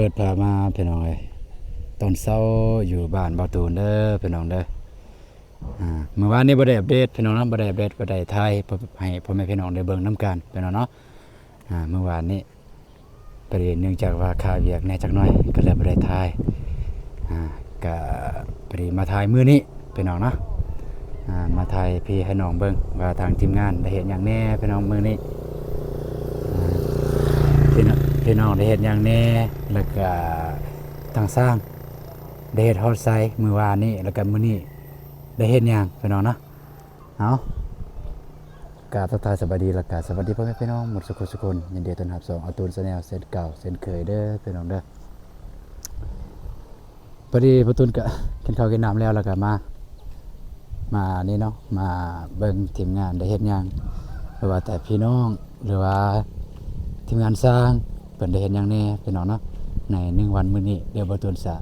ปิดพามาพี่น้องเอ้ยตอนเช้าอยู่บ้านบ่าวตูนเด้อพี่น้องเด้อเมื่อวานนี้บ่ได้อัปเดตพี่น้องเนาะบ่ได้อัปเดตบ่ได้ถ่ายให้พ่อแม่พี่น้องได้เบิ่งนํกันพี่น้องเนาะเมื่อวานนี้ประเด็นเนื่องจากว่าค่าเวียกแหน่จักหน่อยก็เลยบ่ได้ถ่ายก็พอดีมาถ่ายมื้อนี้พี่น้องเนาะมาถ่ายพี่ให้น้องเบิ่งว่าทางทีมงานได้เฮ็ดหยังแหน่พี่น้องมื้อนี้พี่น้องได้เฮ็ดหยังแหน่แล้วก็ทางสร้างได้เฮ็ดฮอดไซมื้อวานนี้แล้วก็มื้อนี้ได้เฮ็ดหยังพี่น้องเนาะเอากราบทักทายสวัสดีแล้วก็สวัสดีพ่อแม่พี่น้องหมดสุขคนยินดีต้อนรับสู่อาตูน Channel เส้นเก่าเส้นเคยเด้อพี่น้องเด้อพอดีพ่อตูนก็กินข้าวกินน้ำแล้วก็มานี่เนาะมาเบิ่งทีมงานได้เฮ็ดหยังหรือว่าแต่พี่น้องหรือว่าทีมงานสร้างเพิ่นได้เฮ็ดหยังแน่พี่น้องเนาะใน1วันมื้อนี้เดี๋ยวพ่อตูนจะ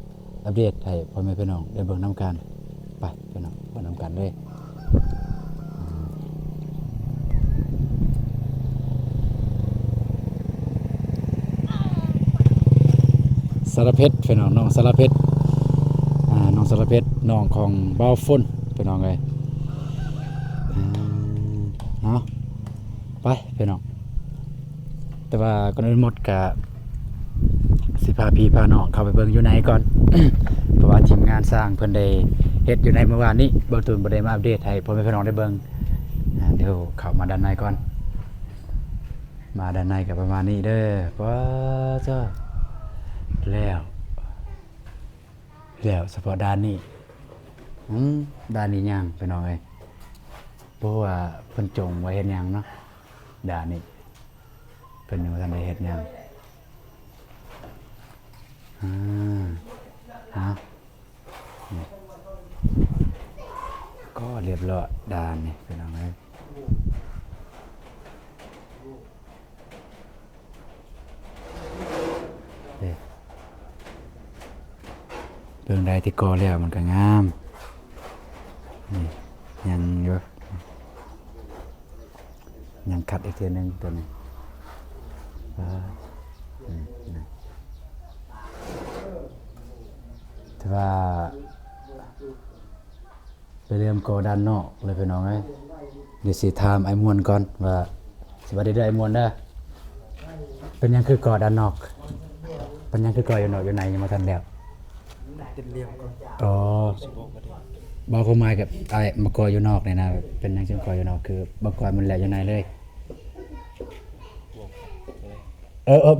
อัปเดตให้พ่อแม่พี่น้องได้เบิ่งนํกันไปพี่น้องเบิ่งนํกันเลยสารเพชรพี่น้องน้องสารเพชรน้องสารเพชรน้องของบ่าวฝนพี่น้องเอ้ยเนาะไปพี่น้องแต่ว่าก่อนอื่นหมดกะสิพาพี่พาน้องเข้าไปเบิ่งอยู่ในก่อน เพราะว่าทีมงานสร้างเพิ่นได้เฮ็ดอยู่ในเมื่อวานนี้บ่ตูนบ่ได้มาอัปเดตให้พ่อแม่พี่น้องได้เบิ่งเดี๋ยวเข้ามาด้านในก่อนมาด้านในก็ประมาณนี้เด้อว้าจ้าแล้วเฉพาะด้านนี้ด้านนี้ย่างไปหน่อยเพราะว่าเพิ่นจงไว้เฮ็ดหยังเนาะด้านนี้เพิ่นยังบ่ทันได้เฮ็ดหยังนี่ก็เรียบร้อยด้านนี้ไปหน่อยเบิ่งได้ที่ก่อแล้วมันก็งามนี่ยังอยู่ยังขัดอีกทีนึงตัวนี้แต่ว่าไปเริ่มก่อด้านนอกเลยพี่น้องเอ้ยเดี๋ยวสิถามไอ้มวนก่อนว่าสิว่าได้ไอ้มวนเด้อเป็นหยังคือก่อด้านนอกเป็นหยังคือก่ออยู่นอกอยู่ในยังบ่ทันแล้วติดเรียมก่อนอ๋อบ่เข้ามากับไอ้มะกออยู่นอกนี่นะเป็นหยังจึงกออยู่นอกคือบ่กอยมันแหละอยู่ในเลย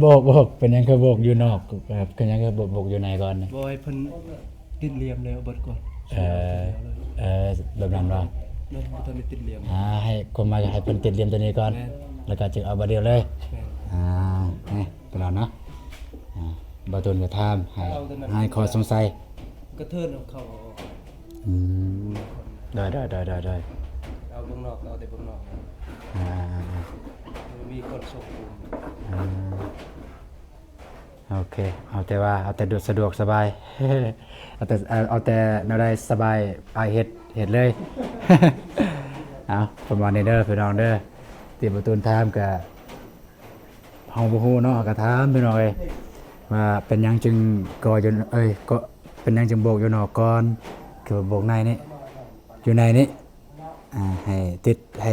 โบกเป็นหยังคือโบกอยู่นอกครับเป็นหยังคือโบกอยู่ในก่อนนี่บ่ให้เพิ่นติดเรียมแล้วเบิดก่อนแบบนั้นว่านั่นบ่ทันได้ติดเรียมให้คนมาให้เพิ่นติดเหลี่ยมตัวนี้ก่อนแล้วก็จึงเอาบัดเดียวเลยนี่เป็นแล้วเนาะบ่ต้นก็ถามให้ข้อสงสัยกระเทินเอาเข้าได้เอาเบิ่งนอกเอาแต่เบิ่งนอกมีคนส่งปูนโอเคเอาแต่ว่าเอาแต่สะดวกสบาย เอาแต่แนวใดสบายไปเฮ็ดเลย เอาประมาณนี้เด้อพี่น้องเด้อที่ประตูถามก็เฮาบ่ฮู้เนาะก็ถามพี่น้องเอ้ยว่าเป็นหยังจึงก่ออยู่ก็เป็นหยังจึงโบกอยู่นอกก่อนคือโบกในนี่อยู่ในนี่ให้ติดให้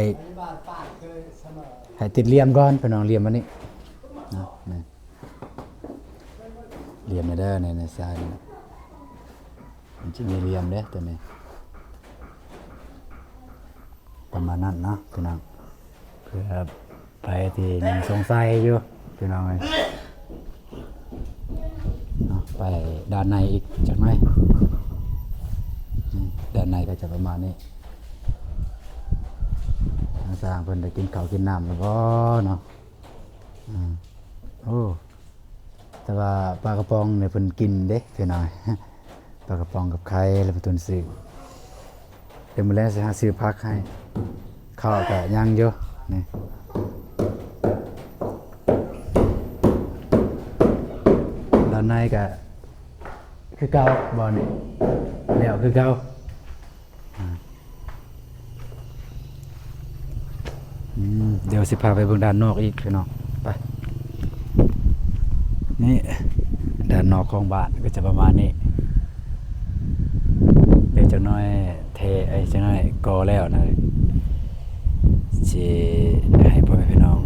ติดเหลี่ยมก่อนพี่น้องเหลี่ยมอันนี้เนาะนี่เหลี่ยมเด้อในซ้ายมันจะมีเหลี่ยมเด้อตัวนี้ประมาณนั้นเนาะพี่น้องเพื่อไปที่ยังสงสัยอยู่พี่น้องเอ้ยไปด้านในอีกจักหน่อยด้านในก็จะประมาณนี้สร้างเพิ่นได้กินข้าวกินน้ำแล้วบ่เนาะโอ้แต่ว่าปลากระป๋องเนี่ยเพิ่นกินเด้พี่น้อยปลากระป๋องกับไข่แล้วเพิ่นซื้อเดี๋ยวมื้อแลงสิหาซื้อผักให้ข้าวก็ยังอยู่นี่ด้านในก็คือเก่าบ่นี่แล้วคือเก่าเดี๋ยวสิพาไปเบิ่งด้านนอกอีกพี่น้องไปนี่ ด้านนอกของบ้านก็จะประมาณนี้เดี๋ยวจักหน้อยเทจักหน้อยก่อแล้วนะสิให้พ่อแม่พี่น้อง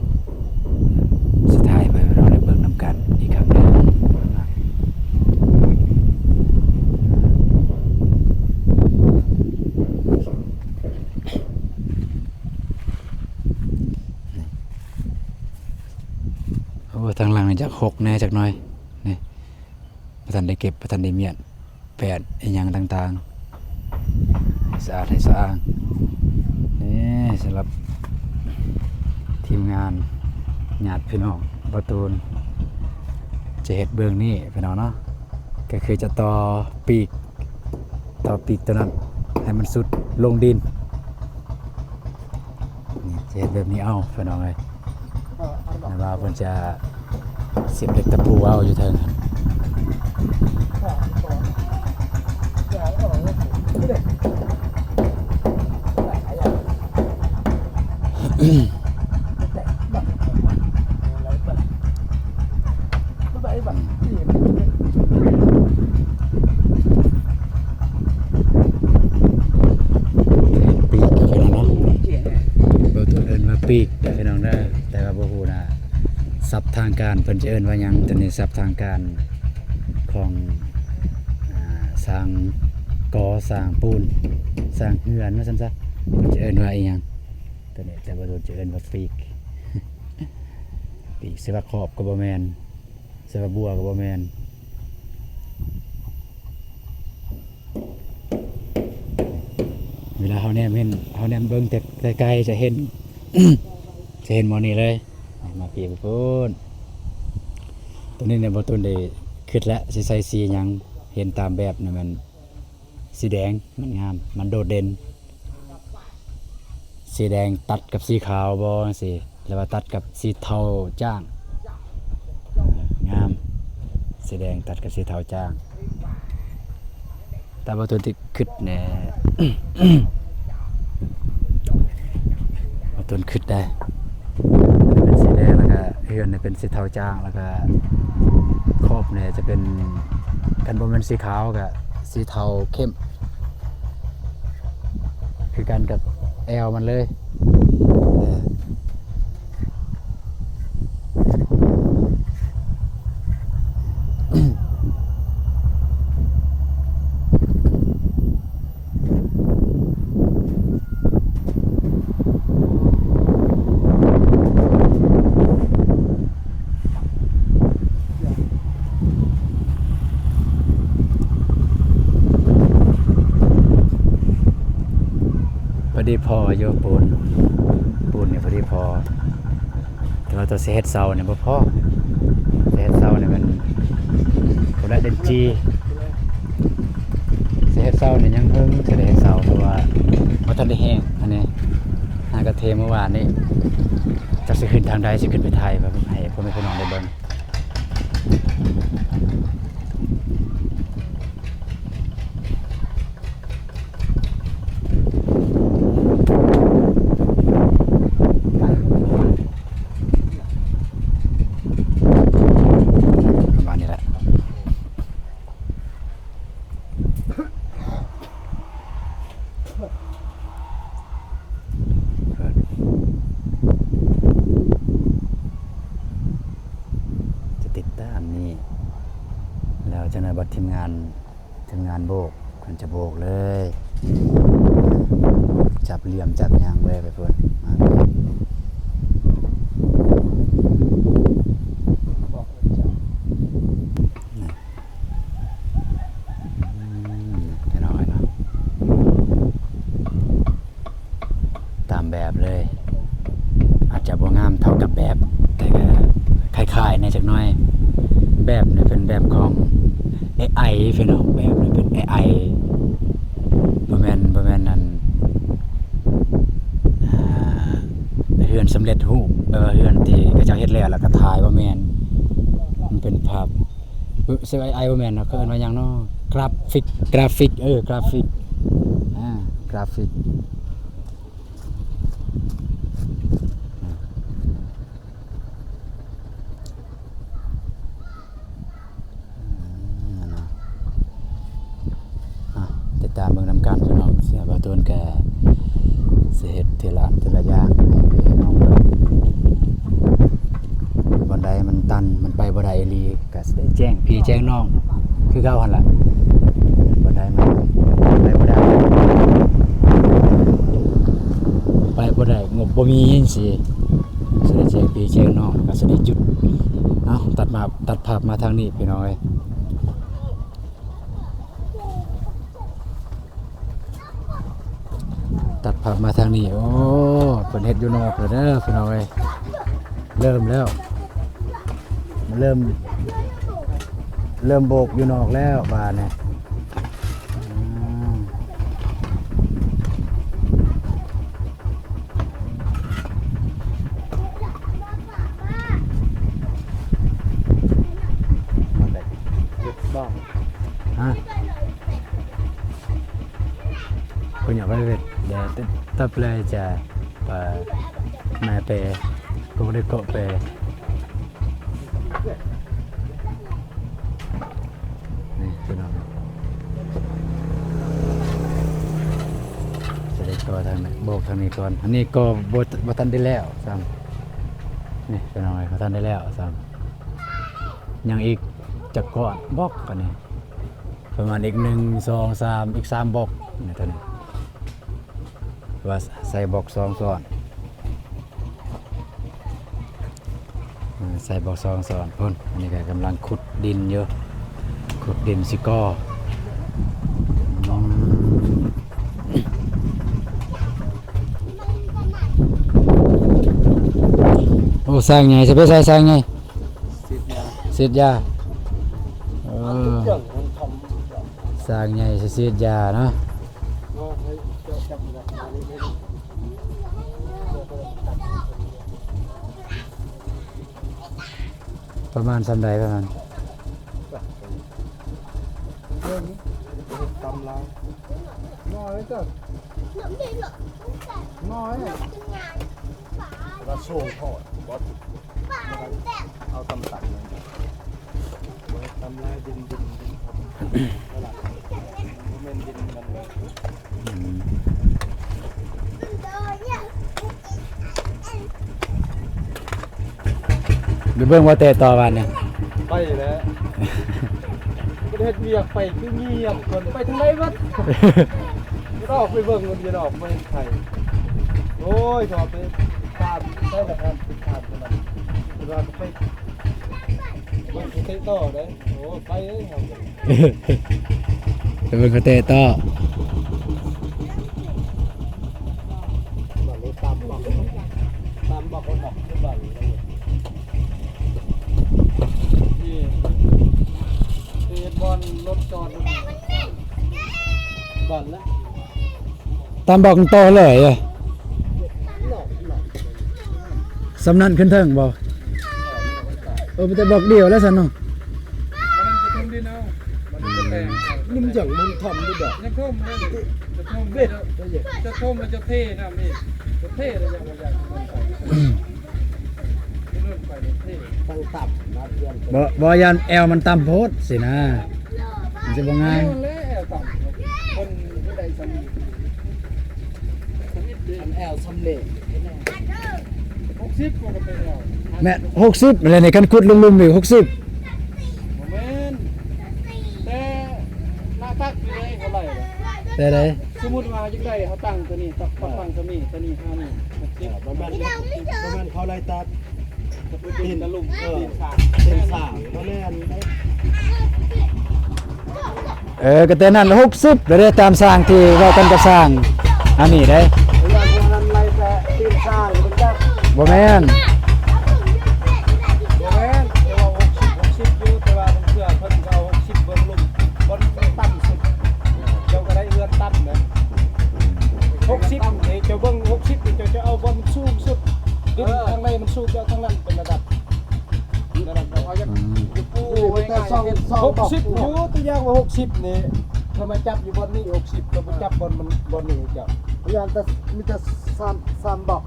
สุดท้ายพ่อแม่พี่น้องได้เบิ่งนํกันอีกครั้งหนึงโอ้ทางหลังนี่จักหกแน่จักหน่อยนี่บ่ทันได้เก็บบ่ทันได้เมียนแปดอีหยังต่างๆให้สะอาดให้สะอ้างนี่สำหรับทีมงานญาติพี่น้องบ่ตูนจะเฮ็ดเบื้องนี้พี่น้องเนาะก็คือจะต่อปีกตัวนั้นให้มันสุดลงดินนี่จะเฮ็ดแบบนี้เอาพี่น้องเอ้ยนะว่าเพิ่นจะเสียบเหล็กตะปูเอาอยู่เทิงหั่น ปีกกับพี่น้องเนาะบ่ตัวเอิ้นว่าปีกพี่น้องเด้อแต่ว่าบ่ฮู้นะศัพท์ทางการเพิ่นจะเอิ้นว่าหยังตัวนี้ศัพท์ทางการของสร้างก่อสร้างปูนสร้างเรือนว่าซั่นซะเพิ่นจะเอิ้นว่าอีหยังตัวนี้แต่บ่ตัวจะเอิ้นว่าปีก ปีกสิว่าขอบก็บ่แม่นสิว่าบัวก็บ่แม่นเวลาเฮาแนมเห็นเฮาแนมเบิ่งแต่ไกลๆจะเห็น จะเห็นหมอนี่เลยมาปีกพูนตัวนี้เนี่ยบ่ต้นได้คิดแล้วสิใส่สีหยังเห็นตามแบบนี่มันสีแดงมันงามมันโดดเด่นสีแดงตัดกับสีขาวบ่จังซี่แล้วว่าตัดกับสีเทาจ้างงามสีแดงตัดกับสีเทาจ้างแต่บ่ต้นที่คิดแน่ บ่ต้นคิดได้เป็นสีแดงแล้วก็เฮือนเนี่ยเป็นสีเทาจ้างแล้วก็ครอบเนี่ยจะเป็นกันบ่แม่นสีขาวก็สีเทาเข้มคือกันกับแอลมันเลยพอดีพอโยปูนเนี่ยพอดีพอแต่ว่าตัวเศษเสาเนี่ยบ่พอเศษเสาเนี่ยมันคนละเดนจีเศษเสาเนี่ยยังเพิ่งเศษเสาเพราะว่าบ่ทันได้แห้งอันนี้หากระเทเมื่อวานนี้จะสิขึ้นทางใดสิขึ้นไปไทยบ่ให้พ่อแม่พี่น้องได้เบิ่งเจ้าหน้าที่ทีมงานโบกคนจะโบกเลยจับเหลี่ยมจับยางไว้ไปเพื่อนมาพี่น้อยเนาะตามแบบเลยอาจจะบ่งามเท่ากับแบบแต่ก็คล้ายๆในจักหน่อยแบบนี่เป็นแบบของAI พี่น้องแบบนี้เป็น AI บ่แม่นนั่นเฮือนสำเร็จรูปเฮือนที่เขาเจ้าเฮ็ดแล้วก็ถ่ายบ่แม่นมันเป็นภาพซื้อ AI บ่แม่นเนาะเขาเอิ้นว่าหยังเนาะกราฟิกกราฟิกกราฟิก ตามเบิ่งนำกันพี่น้องเสียบ่ตูนก็สิเฮ็ดทีละอย่างให้พี่น้องเบิ่งวันใดมันตันมันไปบ่ได้อีหลีก็สิได้แจ้งพี่แจ้งน้องคือเก่าหั่นล่ะวันใดมันไปบ่ได้งบบ่มีจังซี่สิได้แจ้งพี่แจ้งน้องแล้วก็สิได้หยุดเนาะตัดภาพมาทางนี้พี่น้องเอ้ยตัดภาพมาทางนี้โอ้เพิ่นเฮ็ดอยู่นอกแล้วเด้อพี่น้องเอ้ยเริ่มแล้วมันเริ่มโบกอยู่นอกแล้วบ้านเนี่ยบ้าง ฮะpunya bebek dia tetap belajar mepe kemudian kok peนี่พี่น้องจะได้ต่อทางนี้โบกทางนี้ก่อนอันนี้ก็บ่ทันได้แล้วซ้ำนี่พี่น้องเอ้ยบ่ทันได้แล้วซ้ำยังอีกจักก่อนบล็อกกันนี่ประมาณอีก1 2 3อีก3บล็อกนี่ตัวนี้ว่าใส่บล็อก2ซ้อนใส่บล็อก2ซ้อนพุ่นอันนี้ก็กำลังขุดดินอยู่ขุดดินสิก่อโอ้สร้างไงจะไปใส่สร้างไงเสียดยาสร้างไงเสียดยาเนาะประมาณสำใดประมาณตำลายน้อยก็น้อยเราโซ่ทอดบอสเอาตำตัดเลยตำลายดินมันดินมันเลย ดูเบิ่งว่าแต่ต่อวันเนี่ย ไปแล้วประเทศเวียกไปคือเงียบคนไปทางไหนวะรอบไปเบิ่งมันจะออกไปไทยโอ้ยชอบไปตามได้แต่การติดตามกันนะเวลาไปเบิ่งเตะต่อได้โอ้ไปเลยครับ ดูเบิ่งเขาแต่ต่อ บัตรตามบอกคนบอกที่บัตรนี่เตะบอลรถจอดบอลแล้ว ตามบอกกันต่อเลยสำนันขึ้นเทิงบ่มันจะบอกเดียวแล้วสันเนาะ มันจะทุ่มดินเอามันจะแต่งนี่มันอย่างมันทำด้วยแบบจะทุ่มจะทุ่มเบ็ดจะทุ่มแล้วจะเท่นะนี่จะเท่เลยอย่างมันเลื่อนไปเท่ตั้งต่ำนะเพื่อน บ่ยันแอลมันต่ำโพดสินะมันจะบ่ง่าย แล้วต่ำคนผู้ใดสนิทแอลสำเร็จ60ก็ไปแล้ว แม่60อะไรนี่กันขุดลุ่มๆอีก60 โมเมนแต่หน้าตักอยู่ได้เท่าไหร่ ได้ได้ สมมุติว่าจังได๋เขาตั้งตัวนี้ตั้งตัวนี้ตัวนี้5นี่60ประมาณเขาไล่ตัดตีนตะลุมตีนสามเขาเล่นได้ ก็แต่นั้น60แล้วได้ตามสร้างที่เว้ากันกับสร้างอันนี้ได้ เวลาพวกนั้นไล่แต่ตีนสร้างมันจัก บ่แม่น บ่แม่นแต่ว่า60อยู่แต่ว่าเพื่อเพิ่นเอา60เบิ่งลุมบนต่ำสุดเจ้าก็ได้เอื้อนต่ำนะ60นี่เจ้าเบิ่ง60นี่เจ้าจะเอาบนสูงสุดดินข้างในมันสูงเจ้าข้างนั้นเป็นระดับเอาอย่างปูไว้ง่าย60อยู่ตัวอย่างว่า60นี่ถ้ามาจับอยู่บนนี้60ก็มาจับบนมันบนนี้เจ้าพยายามแต่มีแต่3บอก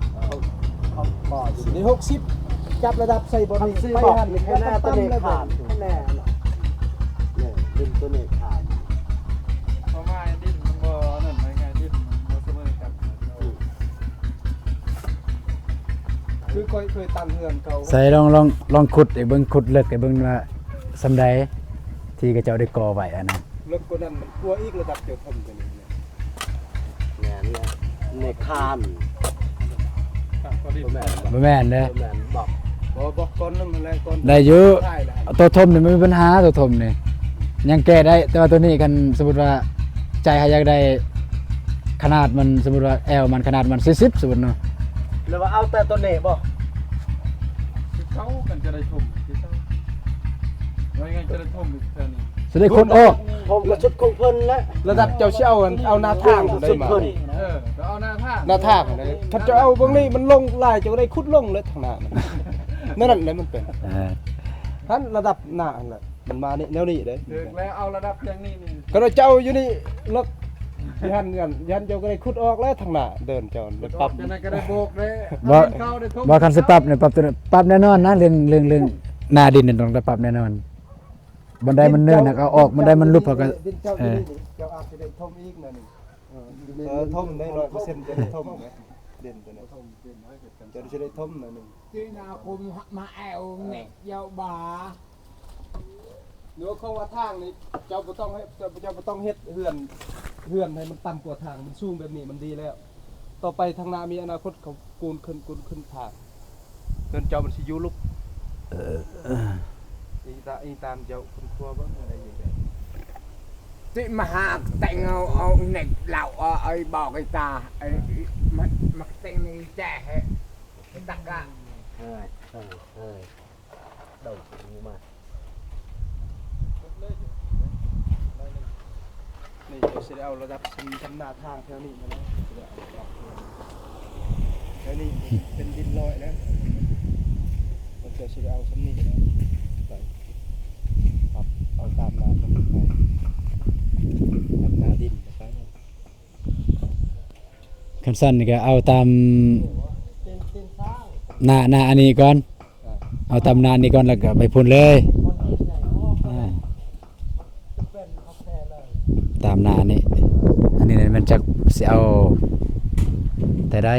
เอาบ่ออยู่นี่60จับระดับใส่บนนี้ไปหันนี่ให้หน้าตัวนี้ขาดแน่เนี่ยดินตัวนี้ขาดเพราะว่าดินมันบ่ เคยตั้งเฮือนเขา ใส่ลองขุดไอ้เบิ่งขุดเลิกไอ้เบิ่งว่าซำใดที่เขาเจ้าได้ก่อไว้อะนะ เลิกกว่านั้นมันกลัวอีกระดับเจ้าทำกันนี่เนี่ย แม่นแหละในคาน ครับพอดี บ่แม่น บ่แม่นเด้อ บ่แม่นบอก บอกก่อนนึงอะไรก่อน ได้อยู่ ได้แหละ ตัวทมนี่ไม่มีปัญหาตัวทมนี่ยังแก้ได้แต่ว่าตัวนี้กันสมมุติว่าใจหาอยากได้ขนาดมันสมมุติว่าแอลมันขนาดมัน40สมมุติเนาะ แล้วว่าเอาแต่ตัวนี้บ่ ที่เขากันจะได้ทุ่มที่เขาไว้ไงจะได้ทุ่มอีกเท่านี้ สิได้ขุดออก ผมก็ชุดของเพิ่นแล้ว ระดับเจ้าเชี่ยวเอาหน้าทางได้มา ก็เอาหน้าผ้า หน้าทางเลยถ้าเจ้าเอาเบางนี้มันลงลายเจ้าก็ได้คุดลงเลยทางหน้ามันนั่นเลยมันเป็น เออ ท่านระดับหน้าแหละมันมานี่แนวนี้เด้ ถึงแล้วเอาระดับอย่างนี้นี่ ก็เราเจ้าอยู่นี่ลกยันเจ้าก็ได้คุดออกแล้วทางหน้าเดินเจ้าไปปรับ จะนั่นก็ได้โบกเลย บ่ เข้าได้ทุ่ม บ่คันสิปรับเนี่ยปรับตัวนี้ปรับแน่นอนนะเรื่องหน้าดินนี่ต้องได้ปรับแน่นอนบันไดมันเนินน่ะเอาออกบันไดมันลุบเขาก็ ดินเจ้าอยู่นี่เจ้าอาจจะได้ทมอีกนะนี่ทมได้100%จะได้ทมนะเด่นตัวนี้เจ้าจะได้ทมนะนี่ ที่นาคุมมาแอวเน็กเยาบา เดี๋ยวเขาว่าทางนี่เจ้าบ่ต้องให้เจ้าบ่ต้องเฮ็ดเฮือนให้มันต่ำกว่าทางมันสูงแบบนี้มันดีแล้ว ต่อไปทางหน้ามีอนาคตเขากูนขึ้นทางเกินเจ้ามันสิอยู่ลุกอีตามเจ้าคนครัวบ้างอะไรอย่างเงี้ย ที่มาหาแต่งเอาเน็กเหล่าไอ้บอกไอ้ตาไอ้มันแต่งนี่แจ้ให้ตักอะ เฮ้ยเดาอยู่มา นี่เจ้าสิได้เอาระดับชำนาญทางแถวนี้มาแล้วแถวนี้เป็นดินลอยแล้วมันเจ้าสิได้เอาชำนี้นะไปปรับเอาตามนาไปตามนาดินไป คันสั้นนี่ก็เอาตามหน้าอันนี้ก่อนเอาตามหน้านี้ก่อนแล้วก็ไปพุ่นเลยอ่าตามหน้านี้อันนี้มันจะสิเอาแต่ได้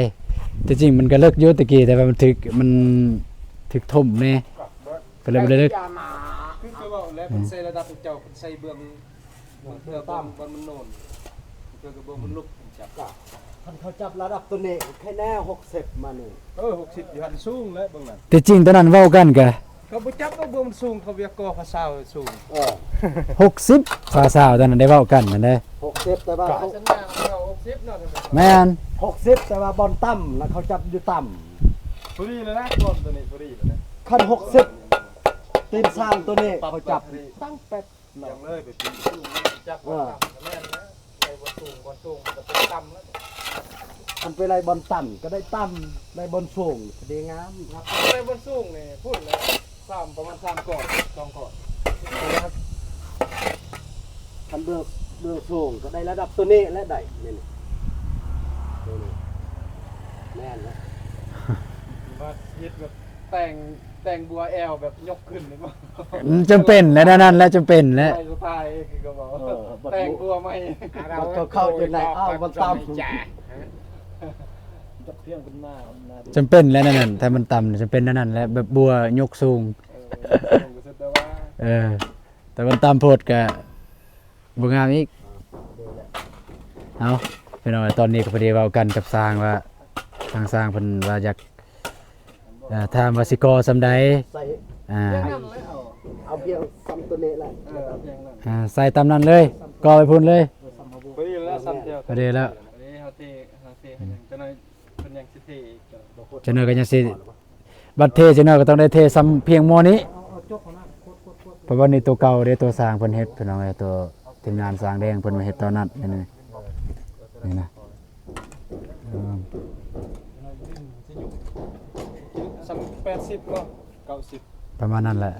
ที่จริงมันก็เลิกอยู่ตะกี้แต่ว่ามันถึกท่มแน่ก็เลยบ่ได้เลิก จะมา คือว่าแล้วมันใส่ระดับเจ้ามันใส่เบื้องเพื่อตามบนมันโน่นเพื่อกระเบื้องมันลุกจับ ท่านเขาจับระดับตัวนี้แค่แน่60มานี่ 60อยู่หันสูงแล้วเบื้องนั้น แต่จริงตอนนั้นเว้ากันก็ เขาบ่จับว่าเบื้องมันสูงเขาเวียกกอภาษาสูง 60ฝาสาวตอนนั้นได้เว้ากันนั่นเด้ 60แต่ว่าเขา สัญญาเรา60เนาะ แม่น 60แต่ว่าบอลต่ำแล้วเขาจับอยู่ต่ำ พอดีเลยนะรวมตัวนี้พอดีเลยนะ คัน60ตีนสร้างตัวนี้เขาจับตั้งเป็ด ยังเลยไปปี จับก่อนแม่นนะไปบนสูงจะเป็นต่ำแล้ว คันไปไล่บอลต่ำก็ได้ต่ำไล่บอลสูงก็ได้งามครับ ไปบนสูงนี่พูดเลยประมาณ3ก่อน2ก่อน คันเบื้องสูงก็ได้ระดับตัวนี้และได้นี่ตัวนี้แม่นนะ มาเฮ็ดแบบแต่งบัวแอลแบบยกขึ้นเลยมั้ง จำเป็นและนั่นและจำเป็นและ ใส่สไตล์คือก็บอกแต่งบัวใหม่ มันเข้าอยู่ในอ้าวมันต่ำ แจ้ จับเพียงขึ้นมา จำเป็นและนั่นถ้ามันต่ำจำเป็นนั่นและแบบบัวยกสูง แต่ว่า แต่มันต่ำโพดก็บ่งามอีกเอาพี่น้องตอนนี้ก็พอดีเว้ากันกับสร้างว่าทางสร้างเพิ่นว่าอยากถามว่าสิก่อซำใด ใส่ อ่า เอาเพียงซ้ำตัวนี้แหละ ใส่ตามนั้นเลยก่อไปพุ่นเลย พอดีแล้วซ้ำเดียว พอดีแล้ว อันนี้เฮาเทจะน้อยเพิ่นยังสิเทอีก เจังเนอก็ยังสิบัดเทเจังเนอก็ต้องได้เทซ้ำเพียงมอนี้เพราะว่านี่ตัวเก่าเด้ตัวสร้างเพิ่นเฮ็ดพี่น้องเอ้ยตัวทีมงานสร้างแดงเพิ่นมาเฮ็ดตอนนั้นนี่นะ ซ้ำ80เนาะ90 ประมาณนั้นแหละ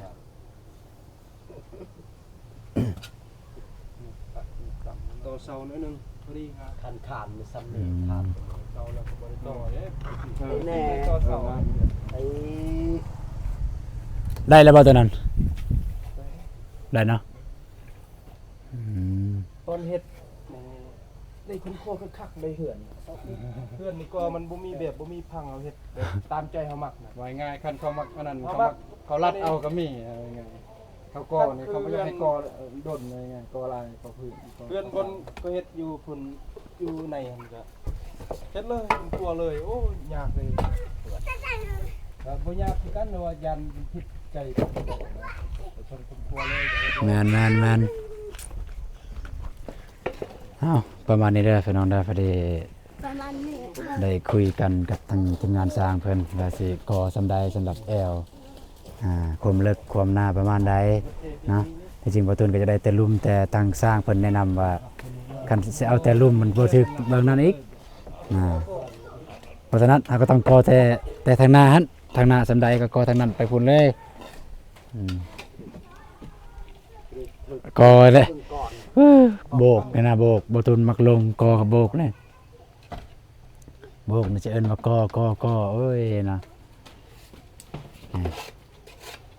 ต่อเสาหน่อยนึงพอดีครับ คันขานมีซ้ำนี่ขาน เสาแล้วก็บ่ได้ต่อเด้ แน่ ต่อเสา ไอ้ ได้แล้วบ่ตัวนั้นได้เนาะอืม ต้นเฮ็ด ได้คุ้มครองคักๆได้เหือนเหือนนี่ก็มันบ่มีแบบบ่มีพังเอาเฮ็ดแบบตามใจเฮามักนะ ไว้ง่ายคันเขามักอันนั้น เขา เขา มั มั ก กเขารัดเอาก็มีอะไรเงี้ยเขาก่อนี่เขาไม่อยากให้ก่อดนอะไรเงี้ยก่อลายก่อพื้น เพื่อนบนก็เฮ็ดอยู่พุ่นอยู่ในหั่นก็เฮ็ดเลยเป็นตัวเลยโอ้ยยากเลยก็บ่ยากคือกันว่ายันผิดใจกันนะชนคนตัวเลย แม่นอ้าวประมาณนี้เด้อพี่น้องเด้อพอดี ประมาณนี้ ได้คุยกันกับทางทีมงานสร้างเพิ่นว่าสิก่อสำใดสำหรับแอลความลึกความหน้าประมาณใดนะที่จริงบ่ตูนก็จะได้แต่ลุ่มแต่ทางสร้างเพิ่นแนะนำว่าคันสิเอาแต่ลุ่มมันบ่ถึกบางนั้นอีกเพราะฉะนั้นเราก็ต้องก่อแต่ทางหน้าหั่นทางหน้าสำใดก็ก่อทางนั้นไปพุ่นเลยก่อเลยโบกนี่นะโบกบ่ตูนมักลงก่อกับโบกนี่โบกนี่จะเอิ้นว่าก่อเอ้ยนะ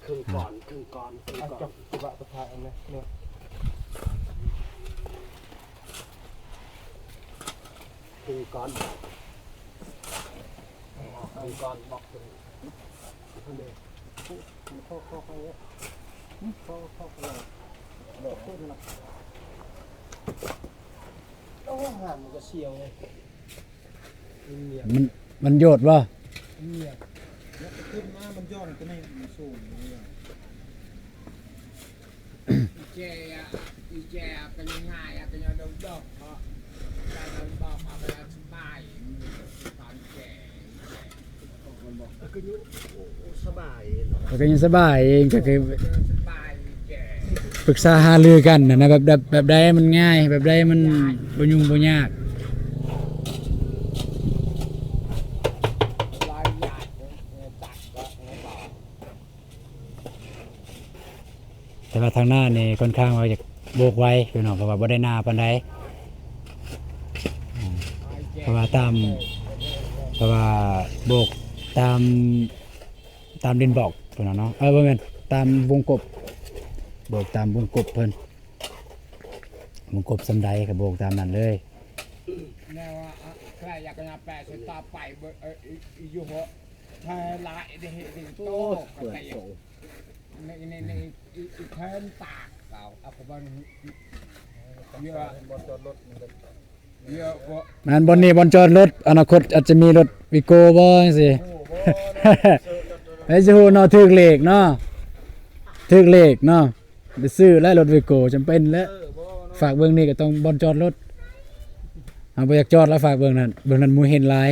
ครึ่งก่อนครึ่งก่อนครึ่ง เอา ก่อ จั น บจังหวะประทานอันนี้เนี่ย ครึ่งก่อนครึ่งก่อนบอกเลย เข้าไปเนี่ยเข้าไปเลยโดดขึ้นมาโอ้ห่านมันก็เสียวเลยเนีย มันโยดบ่ เนียแล้วขึ้นมามันย่อนก็ไม่สูงเนี่ย เจียอีเจียเป็นยังไงอะเป็นยังไงดอกเพราะการเราบอกเอาไปสบายตอนแก่ ก็อยู่สบายเนาะ ก็ยังสบายเองก็คือ สบายแก่ ปรึกษาหารือกันนะแบบใดมันง่ายแบบใดมันบ่ยุ่งบ่ยาก ลายใหญ่ตัดก็บอก แต่ว่าทางหน้านี่ค่อนข้างว่าจะโบกไว้พี่น้องเพราะว่าบ่ได้หน้าปานใดเพราะว่าโบกตามดินบอกเพิ่นน่ะเนาะบ่แม่นตามวงกบโบกตามวงกบเพิ่นวงกบสำใดก็โบกตามนั้นเลย แนวว่าใครอยากจะแปลสุดต่อไปอยู่หัวถ้าลายได้เห็นโตก็ไปในอีเทินปากเราเอาไปบ้านเยอะ บอลจอดรถมันก็ เยอะกว่า มันบนนี้บนจอดรถอนาคตอาจจะมีรถวิโก้บ่จังซี่ โอ้โห ไอ้สิฮู้เนาะถึกเลขเนาะถึกเลขเนาะไปซื้อแล้วรถวิโก้จำเป็นแล้วฝากเบิ่งนี่ก็ต้องบนจอดรถเอาบ่อยากจอดแล้วฝากเบิ่งนั่นหมู่เห็นหลาย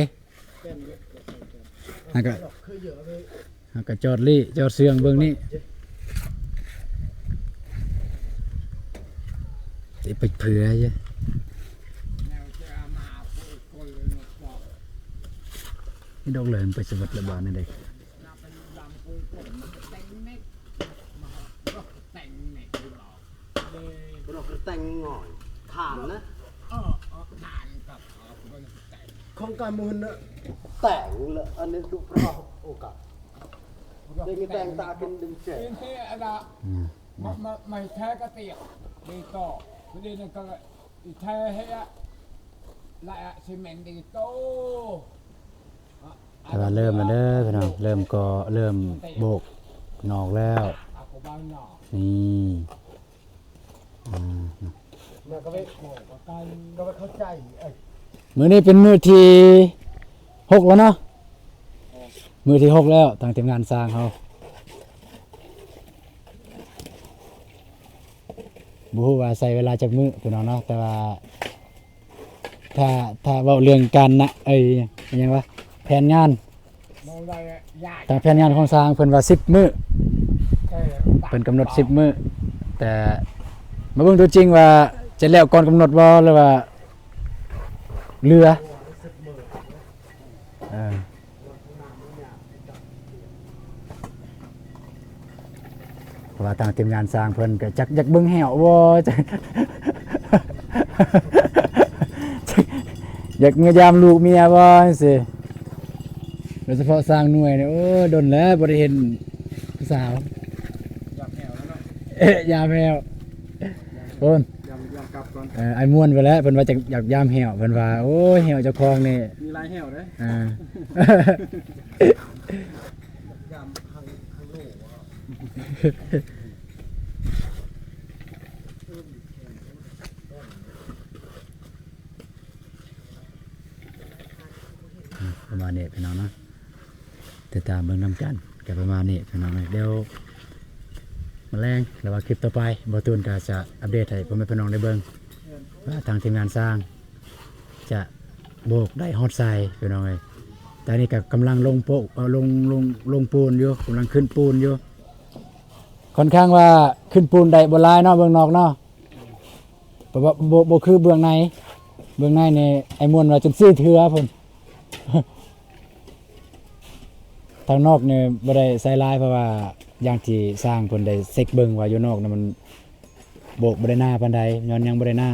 หาก็จอดลี่จอดเสื่องเบิ่งนี่สิไปเผื่อเยอะ แนวจะมาพูดคุยบอก นี่ดอกเหลิงไปสวัสดิ์ระบาดนั่นเด็ก เราเป็นลำพูดผมแต่งเน็กมาแต่งเน็กหรอก เราก็แต่งหน่อยฐานนะ ทานกับคนแต่ง ของการมูลนะแต่งละอันนี้ดูเพราะโอกาสได้มีแต่งตาเป็นดึงเจ๋ ที่อะไรไม่แท้ก็เตียกดีต่อไม่ได้นั่นก็อีแท้ให้อะละซีเมนต์ดีโต แต่ว่าเริ่มแล้วเด้อพี่น้องเริ่มก็เริ่มโบกนอกแล้ว เอาไปบ้านนอก นี่อ่า มันก็ไม่ก็ไม่เข้าใจไอ้ มื้อนี้เป็นมื้อที่6แล้วเนาะมื้อที่6แล้วทางทีมงานสร้างเขาบ่ฮู้ว่าใช้เวลาจักมื้อพี่น้องเนาะแต่ว่าถ้าเว้าเรื่องการนะอิหยังวะแผนงาน มองได้ยาก ทางแผนงานของสร้างเพิ่นว่า10มื้อ แค่ เพิ่นกำหนด10มื้อแต่มาเบิ่งตัวจริงว่าจะแล้วก่อนกำหนดบ่หรือว่าเรือเพราะว่าทางทีมงานสร้างเพิ่นก็จักอยากเบิ่งแหวบ่ จักอยากเมียยามลูกเมียบ่จังซี่โดยเฉพาะสร้างหน่วยเนี่ยโอ้ดนแล้วบ่ได้เห็นผู้สาว อยากแหวแล้วเนาะ ยาแมวโอน ย างกลับก่อน ไอ้ม่วนไปแล้วเพิ่นว่าจะอยากยามแหวเพิ่นว่าโอ้ยแหวเจ้าของนี่ มีลายแหวเด้ อ่า ยามข้างโลก ประมาณนี้พี่น้องเนาะติดตามเบิ่งนำกันก็ประมาณนี้พี่น้องเดี๋ยวมาแรงแล้วว่าคลิปต่อไปบ่ตูนก็จะอัปเดตให้พ่อแม่พี่น้องได้เบิ่งว่าทางทีมงานสร้าง จะโบกได้ฮอดทรายพี่น้องเอ้ยตอนนี้ก็กำลังลงโปะลงปูนอยู่กำลังขึ้นปูนอยู่ค่อนข้างว่าขึ้นปูนได้บ่หลายเนาะเบื้องนอกเนาะเพราะว่าบ่คือเบื้องในนี่ไอ้ม่วนว่าจนซี่เถือพุ่น ทางนอกเนี่ยบ่ได้ใส่ลายเพราะว่าอย่างที่สร้างเพิ่นได้เซ็กเบิ่งว่าอยู่นอกน่ะมันโบกบ่ได้หน้าปานใดย้อนยังบ่ได้หน้า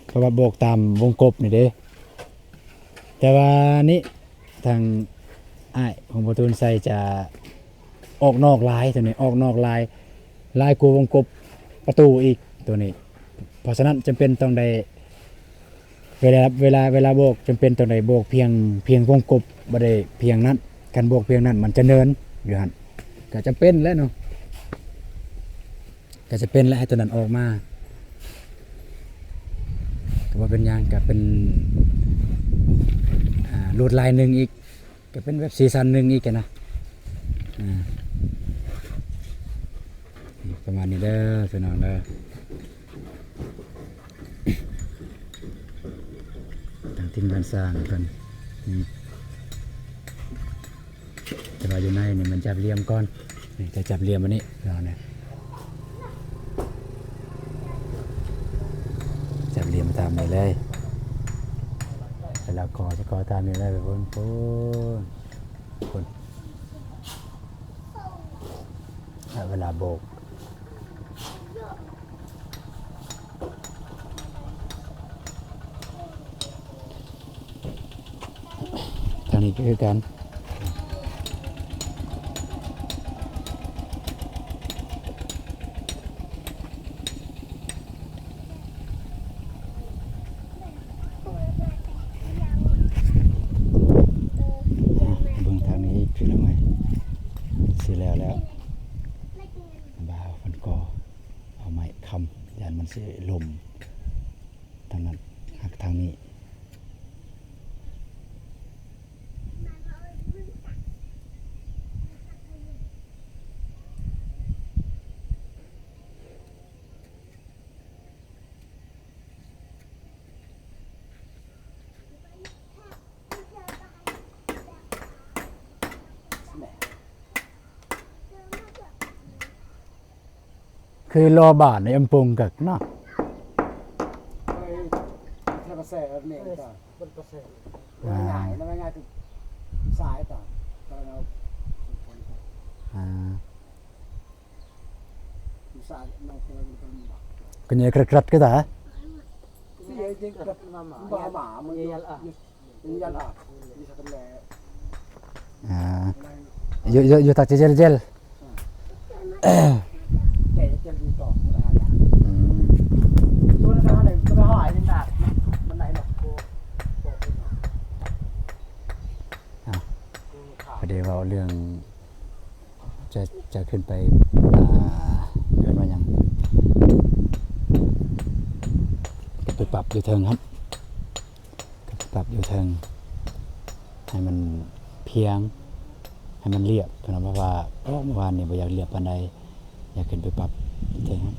เพราะว่าโบกตามวงกบนี่เด้แต่ว่านี่ทางอ้ายของประตูนใส่จะออกนอกลายตัวนี้ออกนอกลายกว่าวงกบประตูอีกตัวนี้เพราะฉะนั้นจำเป็นต้องได้เวลาโบกจำเป็นต้องได้โบกเพียงวงกบบ่ได้เพียงนั้นการโบกเพียงนั้นมันจะเนินอยู่หั่นก็จำเป็นแล้วเนาะก็จะเป็นแล้วให้ตัวนั้นออกมาก็ว่าเป็นหยังก็เป็นรูดลายหนึ่งอีกก็เป็นเว็บซีซั่นหนึ่งอีกนะประมาณนี้เด้อพี่น้องเด้อทางทีมงานสร้างกันแต่ว่าอยู่ในนี่มันจับเหลี่ยมก่อนนี่จะจับเหลี่ยมอันนี้เราเนี่ยจับเหลี่ยมตามไปเลยแล้วจะกอตามนี้ได้ไปพุ่นเวลาโบกทางนี้ก็คือกันสิลมทางนั้นหักทางนี้คือรอบาทในอำปงกับเนาะ ถ้ากระแสแบบนี้ต่อเป็นกระแสง่ายแล้วง่ายคือสายต่อเราสายเราก็เนี่ยกระก็ได้ที่จริงกับหมามันยันมีสักแหล่อยู่ตักเจลเจลดูต่อตัวนั้นอะไรตัวหอยนี่หนักมันไหนหรอกประเดี๋ยวเราเรื่องจะขึ้นไปเรื่องว่ายังไปปรับอยู่เทิงครับปรับอยู่เทิงให้มันเพียงให้มันเรียบเพราะว่าเมื่อวานนี่บ่อยากเรียบปานใดอยากขึ้นไปปรับเทิงครับ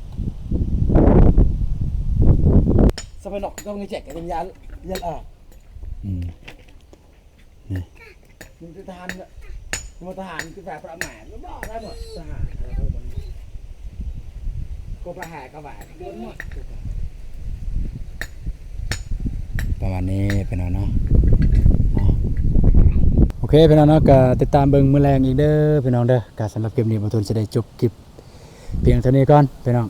สมัยหนอกต้องมีแจกกันยันนี่มึงจะทานเนี่ยมึงทหารคือแบบประมาทไม่บอกได้หมดทหารก็ประหารก็แบบโดนหมดประมาณนี้เป็นเนาะโอเคพี่น้องเนาะก็ติดตามเบิ่งมื้อแรงอีกเด้อพี่น้องเด้อก็สำหรับคลิปนี้บ่ทุนสิได้จบคลิปเพียงเท่านี้ก่อนพี่น้อง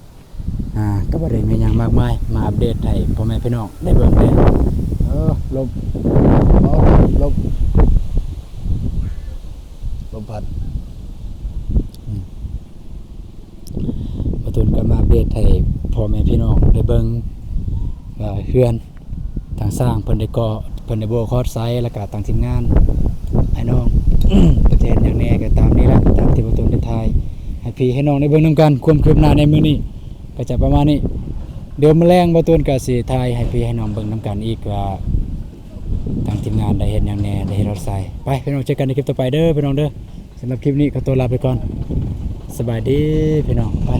ก็บ่ได้มีหยังมากมายมาอัปเดตให้พ่อแม่พี่น้องได้เบิ่งเลยลมพัดบ่ทุนก็มาอัปเดตให้พ่อแม่พี่น้องได้เบิ่ง เฮือนทางสร้างเพิ่นได้ก่อเพิ่นได้โบคอร์สไซต์แล้วก็ทางทีมงานไอ้น้อง ประเทศอย่างแน่ก็ตามนี้แหละตามที่ประตูได้ทายให้พี่ให้น้องได้เบิ่งนํกันความคืบหน้าในมื้อนี้ก็จะประมาณนี้เดี๋ยวมื้อแลงประตูก็สิทายให้พี่ให้น้องเบิ่งนํกันอีกว่าทางทีมงานได้เฮ็ดหยังแน่ได้เฮ็ดรถไซต์ไปพี่น้องเจอกันในคลิปต่อไปเด้อพี่น้องเด้อสำหรับคลิปนี้ขอตัวลาไปก่อนสบายดีพี่น้องไป